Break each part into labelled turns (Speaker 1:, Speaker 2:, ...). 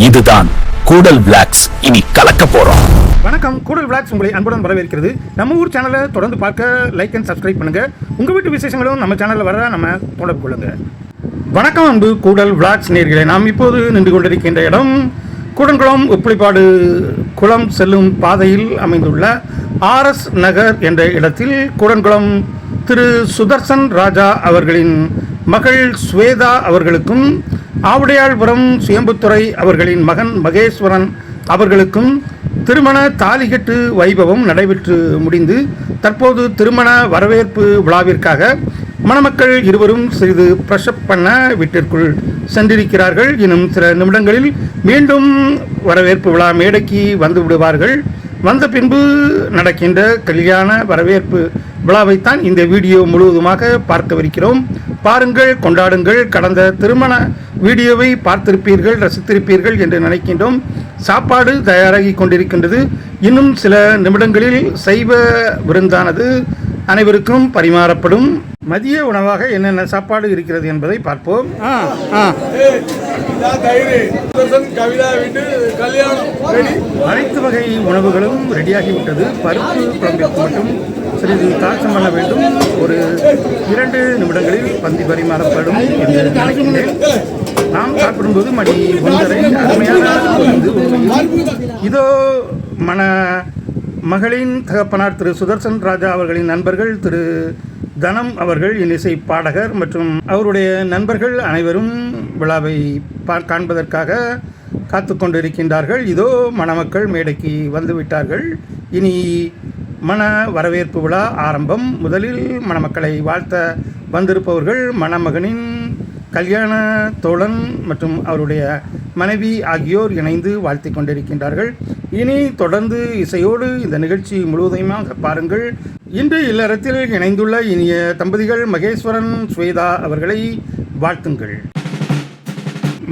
Speaker 1: இதுதான் கூடல் விளாக்ஸ். இனி கலக்க போறோம்.
Speaker 2: வணக்கம், கூடல் விளாக்ஸ் உங்களை அன்புடன் வரவேற்கிறது. நம்ம ஊர் சேனலை தொடர்ந்து பார்க்க லைக் அண்ட் சப்ஸ்கிரைப் பண்ணுங்க. உங்க வீட்டு விசேஷங்களும் நம்ம சேனலில் வர நம்ம தொடர்பு கொள்ளுங்க. வணக்கம் அன்பு கூடல் விளாக்ஸ் நேயர்களே, நாம் இப்போது நின்று கொண்டிருக்கின்ற இடம் கூடன்குளம் உப்புளிப்பாடு குளம் செல்லும் பாதையில் அமைந்துள்ள ஆர்எஸ் நகர் என்ற இடத்தில் கூடன்குளம் திரு சுதர்சன் ராஜா அவர்களின் மகள் ஸ்வேதா அவர்களுக்கும் ஆவுடையாள்புரம் சுயம்புத்துறை அவர்களின் மகன் மகேஸ்வரன் அவர்களுக்கும் திருமண தாலிகட்டு வைபவம் நடைபெற்று முடிந்து தற்போது திருமண வரவேற்பு விழாவிற்காக மணமக்கள் இருவரும் சிறிது பிரஷப் பண்ண வீட்டிற்குள் சென்றிருக்கிறார்கள். இன்னும் சில நிமிடங்களில் மீண்டும் வரவேற்பு விழா மேடைக்கு வந்து விடுவார்கள். வந்த பின்பு நடக்கின்ற கல்யாண வரவேற்பு விழாவைத்தான் இந்த வீடியோ முழுவதுமாக பார்க்கவிருக்கிறோம். பாருங்கள், கொண்டாடுங்கள். கடந்த திருமண வீடியோவை பார்த்திருப்பீர்கள், ரசித்திருப்பீர்கள் என்று நினைக்கின்றோம். சாப்பாடு தயாராகி கொண்டிருக்கின்றது. இன்னும் சில நிமிடங்களில் சைவ விருந்தானது அனைவருக்கும் பரிமாறப்படும். மதிய உணவாக என்னென்ன சாப்பாடு இருக்கிறது என்பதை பார்ப்போம். அனைத்து வகை உணவுகளும் ரெடியாகிவிட்டது. பருப்பு குழம்பிற்கு மட்டும் சிறிது தாட்சம் பண்ண வேண்டும். ஒரு 2 நிமிடங்களில் பந்தி பரிமாறப்படும் என்று நினைக்கின்றேன். நாம் சாப்பிடும்போது மணி 1:30. அருமையான இதோ மகளின் தகப்பனார் திரு சுதர்சன் ராஜா அவர்களின் நண்பர்கள் திரு தனம் அவர்கள் இன்னிசை பாடகர் மற்றும் அவருடைய நண்பர்கள் அனைவரும் விழாவை காண்பதற்காக காத்து கொண்டிருக்கின்றார்கள். இதோ மணமக்கள் மேடைக்கு வந்துவிட்டார்கள். இனி மண வரவேற்பு விழா ஆரம்பம். முதலில் மணமக்களை வாழ்த்த வந்திருப்பவர்கள் மணமகனின் கல்யாண தோழன் மற்றும் அவருடைய மனைவி ஆகியோர் இணைந்து வாழ்த்தி கொண்டிருக்கின்றார்கள். இனி தொடர்ந்து இசையோடு இந்த நிகழ்ச்சி முழுவதையுமாக பாருங்கள். இன்று இல்லறத்தில் இணைந்துள்ள இனிய தம்பதிகள் மகேஸ்வரன் ஸ்வேதா அவர்களை வாழ்த்துங்கள்.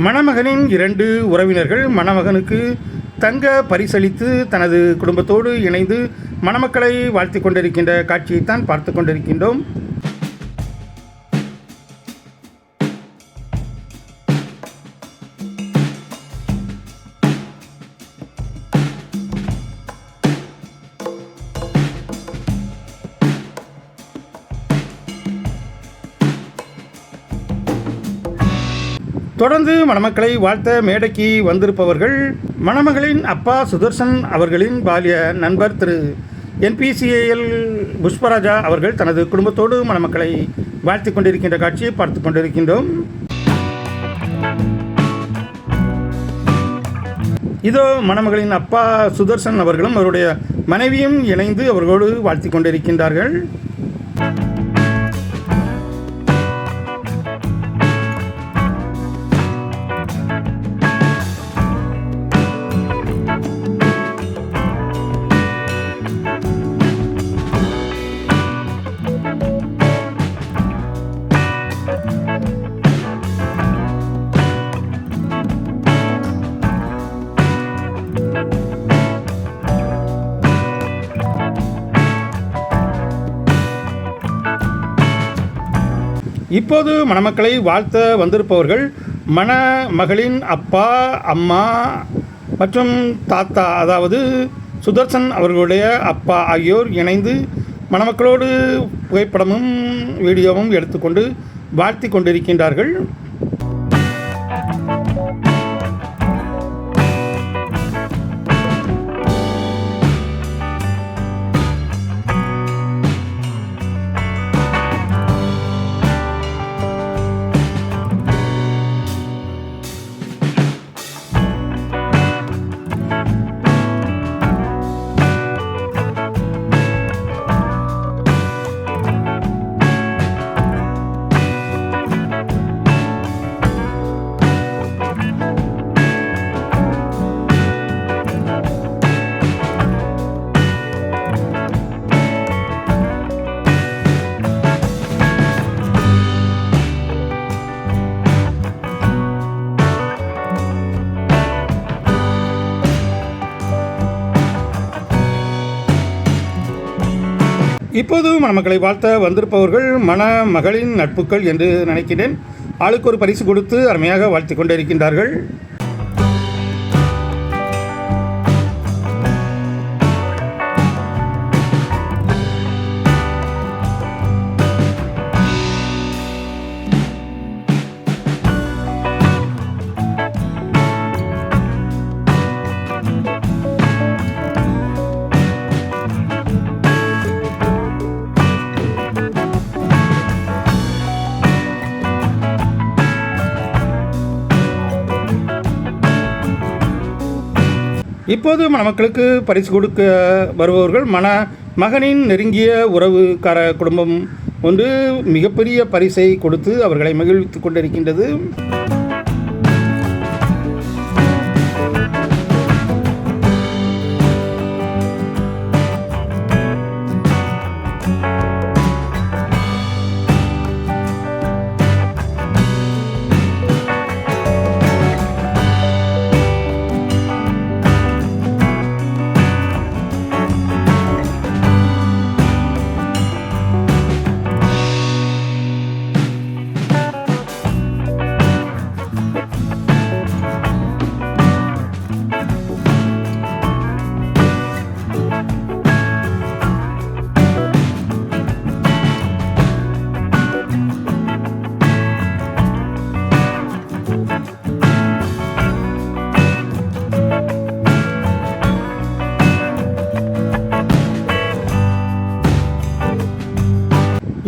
Speaker 2: மணமகனின் 2 உறவினர்கள் மணமகனுக்கு தங்க பரிசளித்து தனது குடும்பத்தோடு இணைந்து மணமக்களை வாழ்த்தி கொண்டிருக்கின்ற காட்சியைத்தான் பார்த்து கொண்டிருக்கின்றோம். தொடர்ந்து மணமக்களை வாழ்த்த மேடைக்கு வந்திருப்பவர்கள் மணமகளின் அப்பா சுதர்சன் அவர்களின் பாலிய நண்பர் திரு NPCIL புஷ்பராஜா அவர்கள் தனது குடும்பத்தோடு மணமக்களை வாழ்த்தி கொண்டிருக்கின்ற காட்சியை பார்த்து கொண்டிருக்கின்றோம். இதோ மணமகளின் அப்பா சுதர்சன் அவர்களும் அவருடைய மனைவியும் இணைந்து அவர்களோடு வாழ்த்தி கொண்டிருக்கின்றார்கள். இப்போது மணமக்களை வாழ்த்த வந்திருப்பவர்கள் மணமகளின் அப்பா, அம்மா மற்றும் தாத்தா, அதாவது சுதர்சன் அவர்களுடைய அப்பா ஆகியோர் இணைந்து மணமக்களோடு புகைப்படமும் வீடியோவும் எடுத்துக்கொண்டு வாழ்த்தி கொண்டிருக்கின்றார்கள். இப்போது மணமக்களை வாழ்த்த வந்திருப்பவர்கள் மணமகளின் நட்புகள் என்று நினைக்கிறேன். ஆளுக்கு ஒரு பரிசு கொடுத்து அருமையாக வாழ்த்தி கொண்டிருக்கின்றார்கள். இப்போது மணமக்களுக்கு பரிசு கொடுக்க வருபவர்கள் மகனின் நெருங்கிய உறவுக்கார குடும்பம் ஒன்று மிகப்பெரிய பரிசை கொடுத்து அவர்களை மகிழ்வித்துக் கொண்டிருக்கின்றது.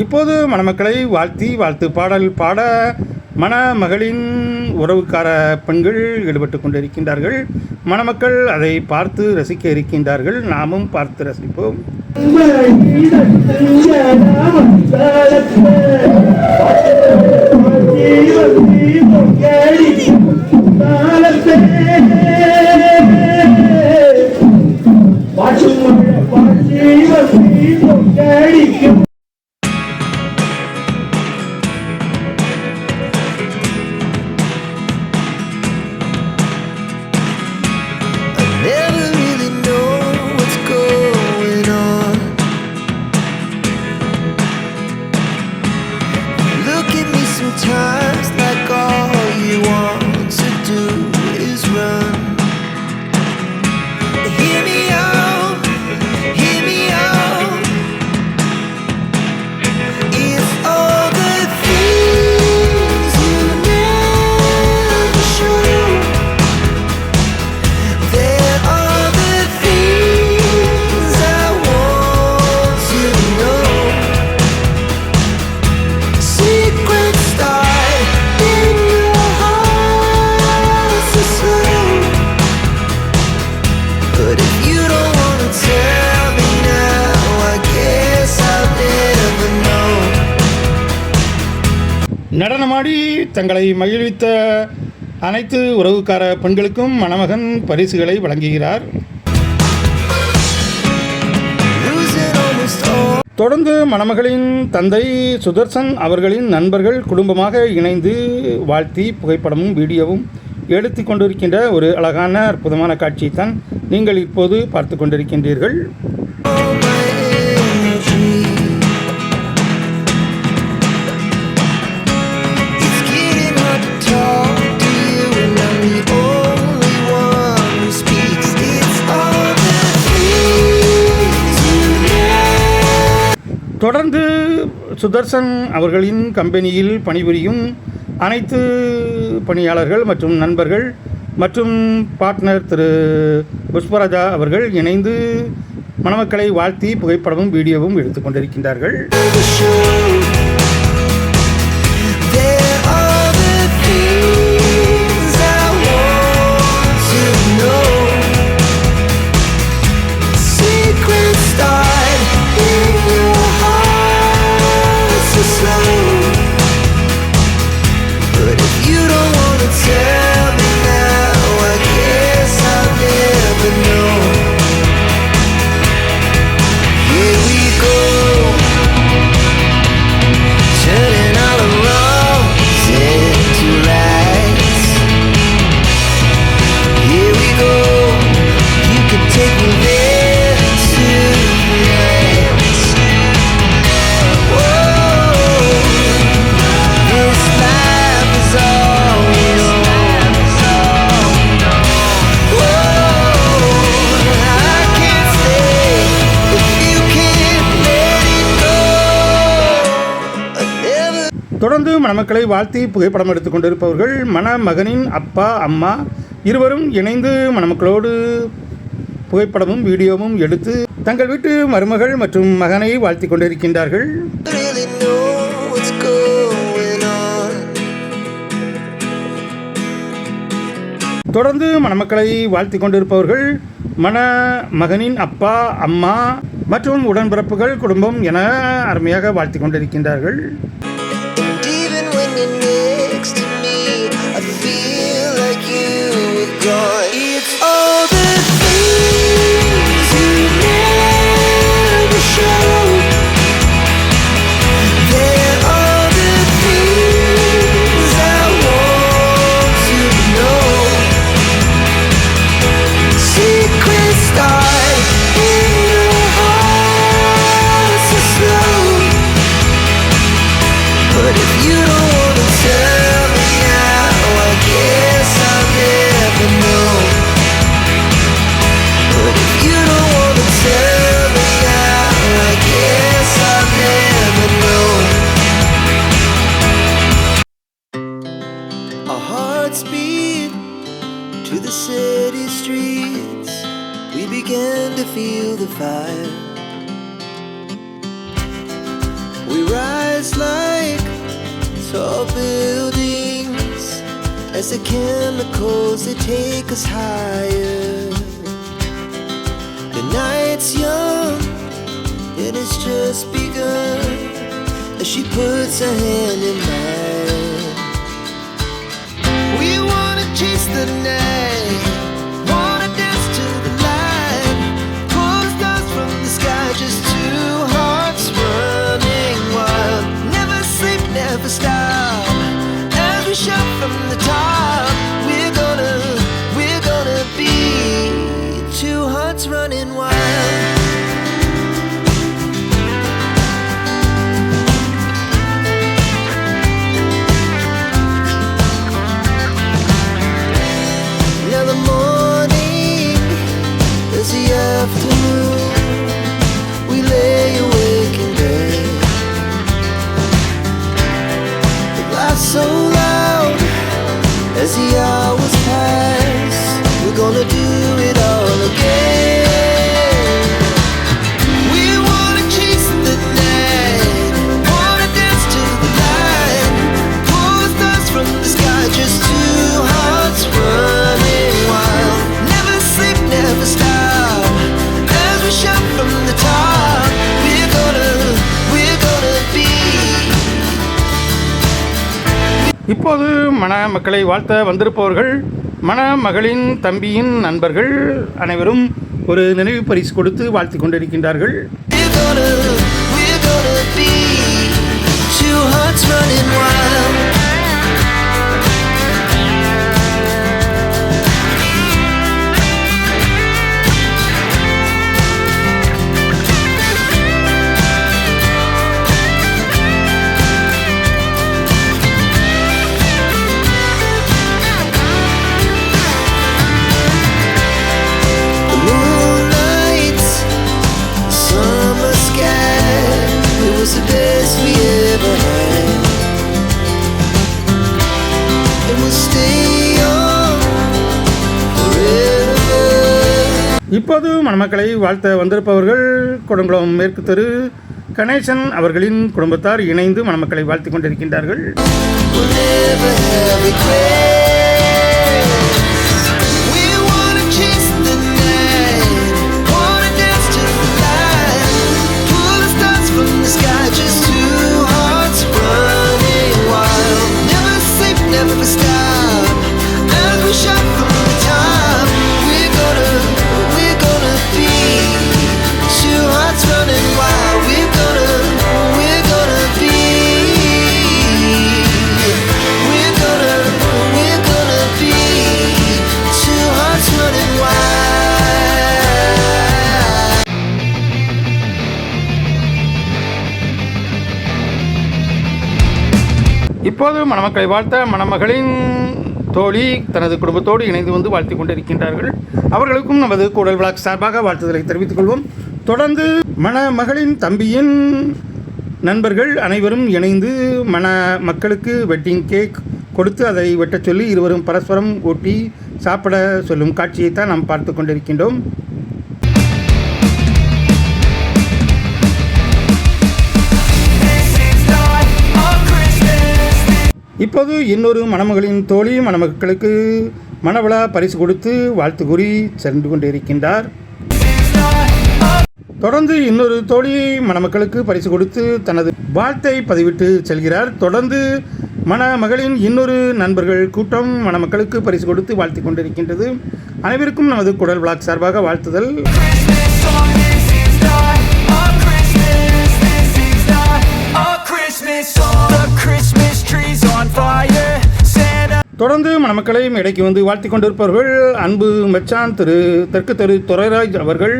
Speaker 2: இப்போது மணமக்களை வாழ்த்து பாடல் பாட மணமகளின் உறவுக்கார பெண்கள் ஈடுபட்டு கொண்டிருக்கின்றார்கள். மணமக்கள் அதை பார்த்து ரசிக்க இருக்கின்றார்கள். நாமும் பார்த்து ரசிப்போம்.
Speaker 3: Sometimes like all you want to do is run. Hear me out, hear me out. It's all the things you never show. There are the things I want to know. Secrets
Speaker 2: நடனமாடி தங்களை மகிழ்வித்த அனைத்து உறவுக்கார பெண்களுக்கும் மணமகன் பரிசுகளை வழங்குகிறார். தொடர்ந்து மணமகளின் தந்தை சுதர்சன் அவர்களின் நண்பர்கள் குடும்பமாக இணைந்து வாழ்த்தி புகைப்படமும் வீடியோவும் எடுத்து கொண்டிருக்கின்ற ஒரு அழகான அற்புதமான காட்சியைத்தான் நீங்கள் இப்போது பார்த்து கொண்டிருக்கின்றீர்கள். தொடர்ந்து சுதர்சன் அவர்களின் கம்பெனியில் பணிபுரியும் அனைத்து பணியாளர்கள் மற்றும் நண்பர்கள் மற்றும் பார்ட்னர் திரு புஷ்பராஜா அவர்கள் இணைந்து மணமக்களை வாழ்த்தி புகைப்படமும் வீடியோவும் எடுத்துக்கொண்டிருக்கின்றார்கள். தொடர்ந்து மணமக்களை வாழ்த்தி புகைப்படம் எடுத்துக் கொண்டிருப்பவர்கள் மணமகனின் அப்பா அம்மா இருவரும் இணைந்து மணமக்களோடு புகைப்படமும் வீடியோவும் எடுத்து தங்கள் வீட்டு மருமகள் மற்றும் மகனை வாழ்த்தி கொண்டிருக்கின்றார்கள். தொடர்ந்து மணமக்களை வாழ்த்தி கொண்டிருப்பவர்கள் மணமகனின் அப்பா, அம்மா மற்றும் உடன்பிறப்புகள், குடும்பம் என அருமையாக வாழ்த்தி கொண்டிருக்கின்றார்கள்.
Speaker 3: And even when you're next to me, I feel like you were gone. It's all the things you never show. They're all the things I want to know. Secrets start in your heart so slow. But if you don't wanna tell me now, I guess I'll never know. But if you don't wanna tell me now, I guess I'll never know. Our hearts beat to the city streets. We began to feel the fire. We rise like tall buildings as the chemicals they take us higher. The night's young and it's just begun as she puts her hand in mine. We wanna chase the night, wanna dance to the light, pull stars from the sky, just two hearts running wild. Never sleep, never stop, as we shout from the top. We're gonna be two hearts running wild. Now the morning is the afternoon. We lay awake in bed. The glass so loud as the hours pass. We're gonna do it all again. We wanna chase the night, wanna dance to the light, pull stars from the sky, just two hearts running wild. Never sleep, never stop, as we shout from the top. We're gonna be.
Speaker 2: இப்போது மணமக்களை வாழ்த்த வந்திருப்பவர்கள் மணமகளின் தம்பியின் நண்பர்கள் அனைவரும் ஒரு நினைவு பரிசு கொடுத்து வாழ்த்தி கொண்டிருக்கின்றார்கள்.
Speaker 3: We're gonna be two hearts running wild. The moonlight, summer sky, it was the best we ever had. And we'll stay on forever.
Speaker 2: இப்போது மணமக்களை வாழ்த்த வந்திருப்பவர்கள் கொடுங்குளம் மேற்கு தெரு கணேசன் அவர்களின் குடும்பத்தார் இணைந்து மணமக்களை வாழ்த்தி கொண்டிருக்கின்றார்கள்.
Speaker 3: We'll never have regrets. We wanna chase the night, wanna dance to the light, pull the stars from the sky, just two hearts running wild. Never sleep, never stop, as we shout from the top. We're gonna be two hearts running wild. We're gonna be. We're gonna be two hearts running wild.
Speaker 2: இப்போது மணமக்களை வாழ்த்த மணமகளின் தோழி தனது குடும்பத்தோடு இணைந்து வந்து வாழ்த்தி கொண்டிருக்கின்றார்கள். அவர்களுக்கும் நமது கூடல் விளாக் சார்பாக வாழ்த்துதலை தெரிவித்துக் கொள்வோம். தொடர்ந்து மணமகளின் தம்பியின் நண்பர்கள் அனைவரும் இணைந்து மக்களுக்கு வெட்டிங் கேக் கொடுத்து அதை வெட்டச் சொல்லி இருவரும் பரஸ்பரம் ஊட்டி சாப்பிட சொல்லும் காட்சியைத்தான் நாம் பார்த்து கொண்டிருக்கின்றோம். இப்போது இன்னொரு மணமகளின் தோழி மணமக்களுக்கு மணவிழா பரிசு கொடுத்து வாழ்த்து கூறி சென்று கொண்டிருக்கின்றார். தொடர்ந்து இன்னொரு தோழி மணமக்களுக்கு பரிசு கொடுத்து தனது வாழ்த்தை பதிவிட்டு செல்கிறார். தொடர்ந்து மணமகளின் இன்னொரு நண்பர்கள் கூட்டம் மணமக்களுக்கு பரிசு கொடுத்து வாழ்த்தி கொண்டிருக்கின்றது. அனைவருக்கும் நமது குடல் விளாக் சார்பாக வாழ்த்துதல். தொடர்ந்து மணமக்களை மேடைக்கு வந்து வாழ்த்தி கொண்டிருப்பவர்கள் அன்பு மச்சான் திரு தெற்கு தெரு துரைராஜ் அவர்கள்.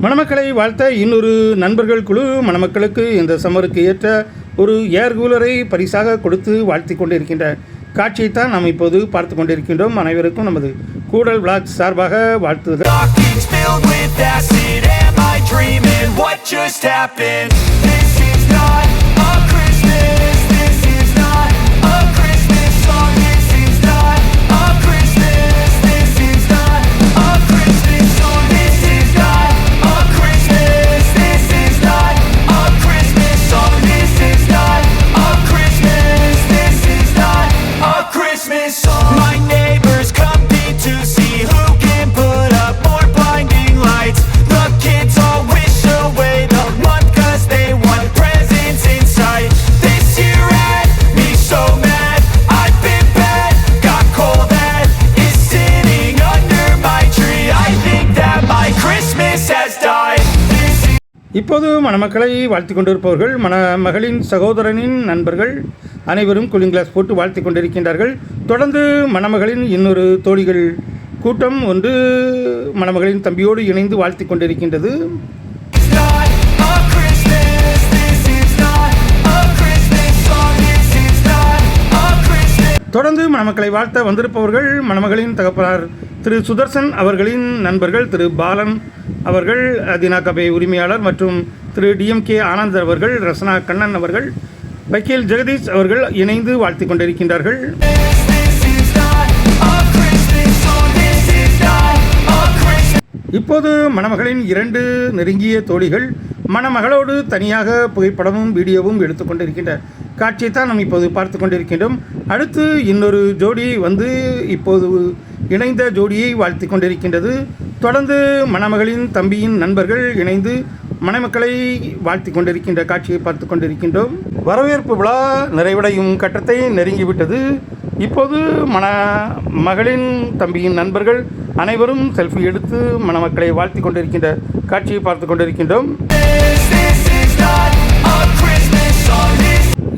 Speaker 2: மணமக்களை வாழ்த்த இன்னொரு நண்பர்கள் குழு மணமக்களுக்கு இந்த சம்மருக்கு ஏற்ற ஒரு ஏர் கூலரை பரிசாக கொடுத்து வாழ்த்தி கொண்டிருக்கின்ற காட்சியைத்தான் நாம் இப்போது பார்த்து கொண்டிருக்கின்றோம். அனைவருக்கும் நமது கூடல் விளாக் சார்பாக வாழ்த்துதல். இப்போது மணமக்களை வாழ்த்தி கொண்டிருப்பவர்கள் மணமகளின் சகோதரனின் நண்பர்கள் அனைவரும் கூலிங் கிளாஸ் போட்டு வாழ்த்தி கொண்டிருக்கின்றார்கள். தொடர்ந்து மணமகளின் இன்னொரு தோழிகள் கூட்டம் ஒன்று மணமகளின் தம்பியோடு இணைந்து வாழ்த்தி கொண்டிருக்கின்றது. தொடர்ந்து மணமக்களை வாழ்த்த வந்திருப்பவர்கள் மணமகளின் தகப்பனார் திரு சுதர்சன் அவர்களின் நண்பர்கள் திரு பாலன் அவர்கள், தினா கபே உரிமையாளர் மற்றும் திரு டிஎம்கே ஆனந்த் அவர்கள், ரசனா கண்ணன் அவர்கள், வக்கீல் ஜெகதீஷ் அவர்கள் இணைந்து வாழ்த்தி கொண்டிருக்கின்றார்கள். இப்போது மணமகளின் இரண்டு நெருங்கிய தோழிகள் மணமகளோடு தனியாக புகைப்படமும் வீடியோவும் எடுத்துக்கொண்டிருக்கின்ற காட்சியைத்தான் நாம் இப்போது பார்த்து கொண்டிருக்கின்றோம். அடுத்து இன்னொரு ஜோடி வந்து இப்போது இணைந்த ஜோடியை வாழ்த்தி கொண்டிருக்கின்றது. தொடர்ந்து மணமகளின் தம்பியின் நண்பர்கள் இணைந்து மணமக்களை வாழ்த்தி கொண்டிருக்கின்ற காட்சியை பார்த்து கொண்டிருக்கின்றோம். வரவேற்பு விழா நிறைவடையும் கட்டத்தை நெருங்கிவிட்டது. இப்போது மகளின் தம்பியின் நண்பர்கள் அனைவரும் செல்ஃபி எடுத்து மணமக்களை வாழ்த்தி கொண்டிருக்கின்ற காட்சியை பார்த்து கொண்டிருக்கின்றோம்.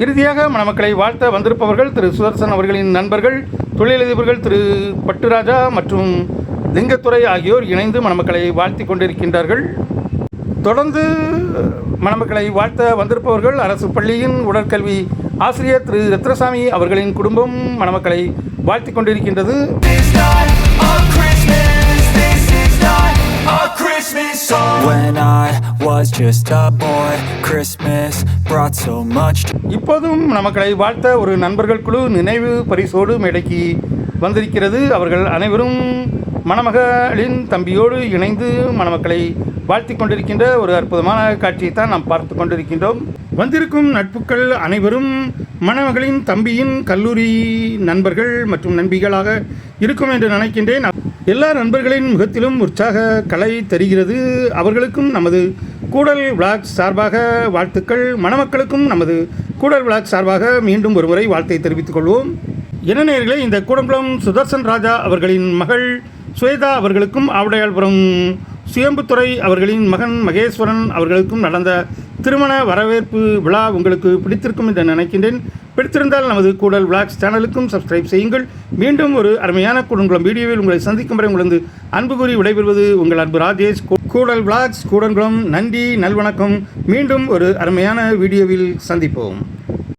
Speaker 2: இறுதியாக மணமக்களை வாழ்த்த வந்திருப்பவர்கள் திரு சுதர்சன் அவர்களின் நண்பர்கள் தொழிலதிபர்கள் திரு பட்டுராஜா மற்றும் லிங்கத்துறை ஆகியோர் இணைந்து மணமக்களை வாழ்த்தி கொண்டிருக்கின்றார்கள். தொடர்ந்து மணமக்களை வாழ்த்த வந்திருப்பவர்கள் அரசு பள்ளியின் உடற்கல்வி ஆசிரியர் திரு ரத்னசாமி அவர்களின் குடும்பம் மணமக்களை வாழ்த்தி கொண்டிருக்கின்றது. இப்போதும் மணமக்களை வாழ்த்த ஒரு நண்பர்கள் குழு நினைவு பரிசோடு மேடைக்கு வந்திருக்கிறது. அவர்கள் அனைவரும் மணமகளின் தம்பியோடு இணைந்து மணமக்களை வாழ்த்தி கொண்டிருக்கின்ற ஒரு அற்புதமான காட்சியை தான் நாம் பார்த்து கொண்டிருக்கின்றோம். வந்திருக்கும் நட்புகள் அனைவரும் மணமகளின் தம்பியின் கல்லூரி நண்பர்கள் மற்றும் நண்பிகளாக இருக்கும் என்று நினைக்கின்றேன். எல்லா நண்பர்களின் முகத்திலும் உற்சாக கலை தெரிகிறது. அவர்களுக்கும் நமது கூடல் விளாக் சார்பாக வாழ்த்துக்கள். மணமக்களுக்கும் நமது கூடல் விளாக் சார்பாக மீண்டும் ஒருமுறை வாழ்த்தை தெரிவித்துக் கொள்வோம். என்ன நேயர்களே, இந்த கூடங்குளம் சுதர்சன் ராஜா அவர்களின் மகள் ஸ்வேதா அவர்களுக்கும் ஆவுடையாள்புரம் சுயம்புத்துறை அவர்களின் மகன் மகேஸ்வரன் அவர்களுக்கும் நடந்த திருமண வரவேற்பு விழா உங்களுக்கு பிடித்திருக்கும் என்று நினைக்கின்றேன். பிடித்திருந்தால் நமது கூடல் விளாக்ஸ் சேனலுக்கும் சப்ஸ்கிரைப் செய்யுங்கள். மீண்டும் ஒரு அருமையான கூடங்குளம் வீடியோவில் உங்களை சந்திக்கும் வரை உங்களது அன்பு கூறி விடைபெறுவது உங்கள் அன்பு ராஜேஷ். கூடல் விளாக்ஸ் கூடங்குளம். நன்றி, நல்வணக்கம். மீண்டும் ஒரு அருமையான வீடியோவில் சந்திப்போம்.